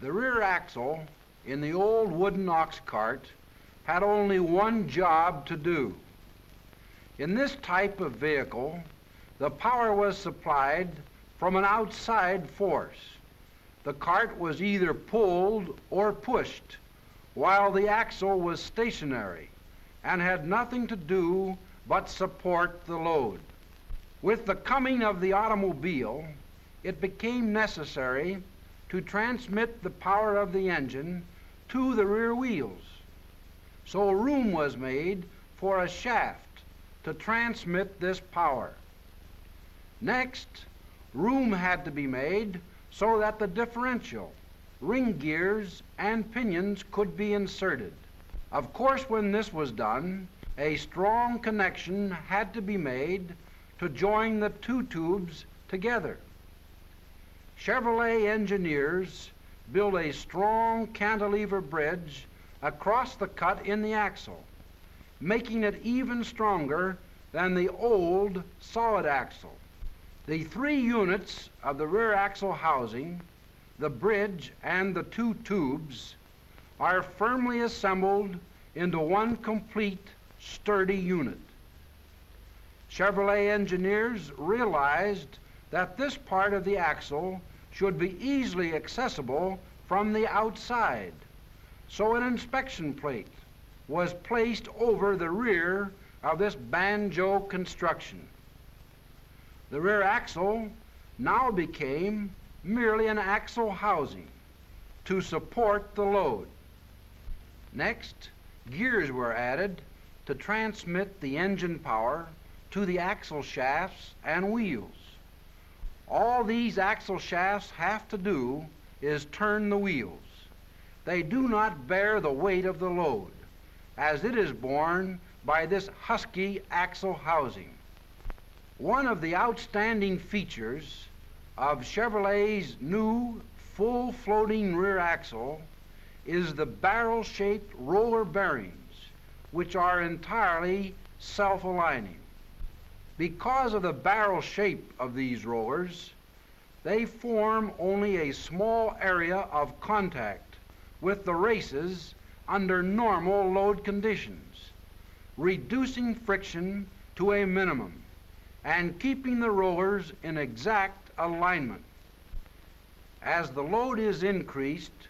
The rear axle in the old wooden ox cart had only one job to do. In this type of vehicle, the power was supplied from an outside force. The cart was either pulled or pushed, while the axle was stationary and had nothing to do but support the load. With the coming of the automobile, it became necessary to transmit the power of the engine to the rear wheels. So room was made for a shaft to transmit this power. Next, room had to be made so that the differential, ring gears, and pinions could be inserted. Of course, when this was done, a strong connection had to be made to join the two tubes together. Chevrolet engineers built a strong cantilever bridge across the cut in the axle, making it even stronger than the old solid axle. The three units of the rear axle housing, the bridge, and the two tubes are firmly assembled into one complete, sturdy unit. Chevrolet engineers realized that this part of the axle should be easily accessible from the outside, so an inspection plate was placed over the rear of this banjo construction. The rear axle now became merely an axle housing to support the load. Next, gears were added to transmit the engine power to the axle shafts and wheels. All these axle shafts have to do is turn the wheels. They do not bear the weight of the load, as it is borne by this husky axle housing. One of the outstanding features of Chevrolet's new full floating rear axle is the barrel-shaped roller bearings, which are entirely self-aligning. Because of the barrel shape of these rollers, they form only a small area of contact with the races under normal load conditions, reducing friction to a minimum and keeping the rollers in exact alignment. As the load is increased,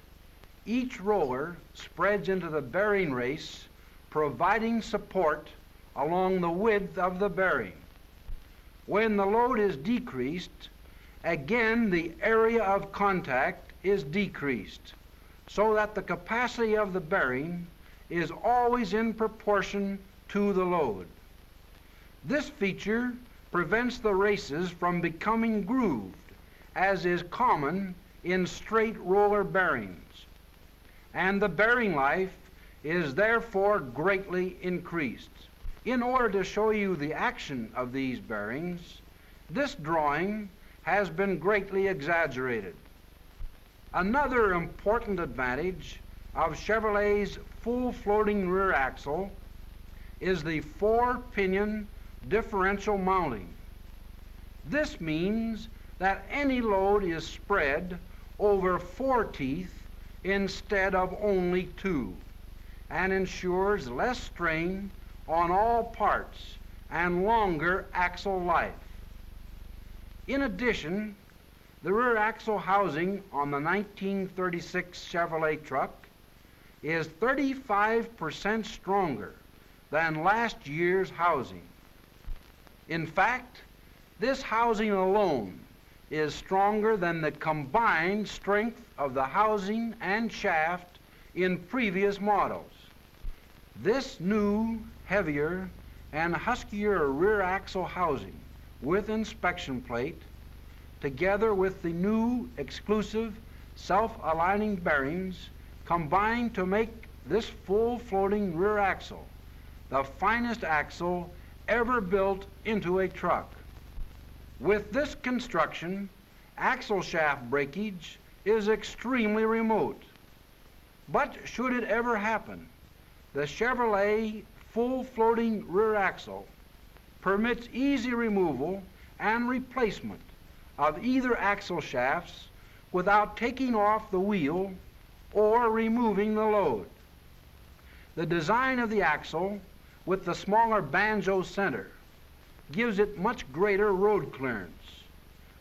each roller spreads into the bearing race, providing support along the width of the bearing. When the load is decreased, again the area of contact is decreased, so that the capacity of the bearing is always in proportion to the load. This feature prevents the races from becoming grooved, as is common in straight roller bearings, and the bearing life is therefore greatly increased. In order to show you the action of these bearings, this drawing has been greatly exaggerated. Another important advantage of Chevrolet's full floating rear axle is the 4-pinion differential mounting. This means that any load is spread over 4 teeth instead of only 2, and ensures less strain on all parts and longer axle life. In addition, the rear axle housing on the 1936 Chevrolet truck is 35% stronger than last year's housing. In fact, this housing alone is stronger than the combined strength of the housing and shaft in previous models. This new, heavier, and huskier rear axle housing with inspection plate, together with the new exclusive self-aligning bearings, combine to make this full floating rear axle the finest axle ever built into a truck. With this construction, axle shaft breakage is extremely remote. But should it ever happen, the Chevrolet full floating rear axle permits easy removal and replacement of either axle shafts without taking off the wheel or removing the load. The design of the axle with the smaller banjo center gives it much greater road clearance,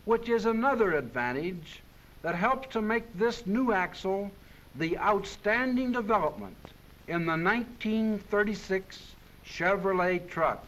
which is another advantage that helps to make this new axle the outstanding development in the 1936 Chevrolet truck.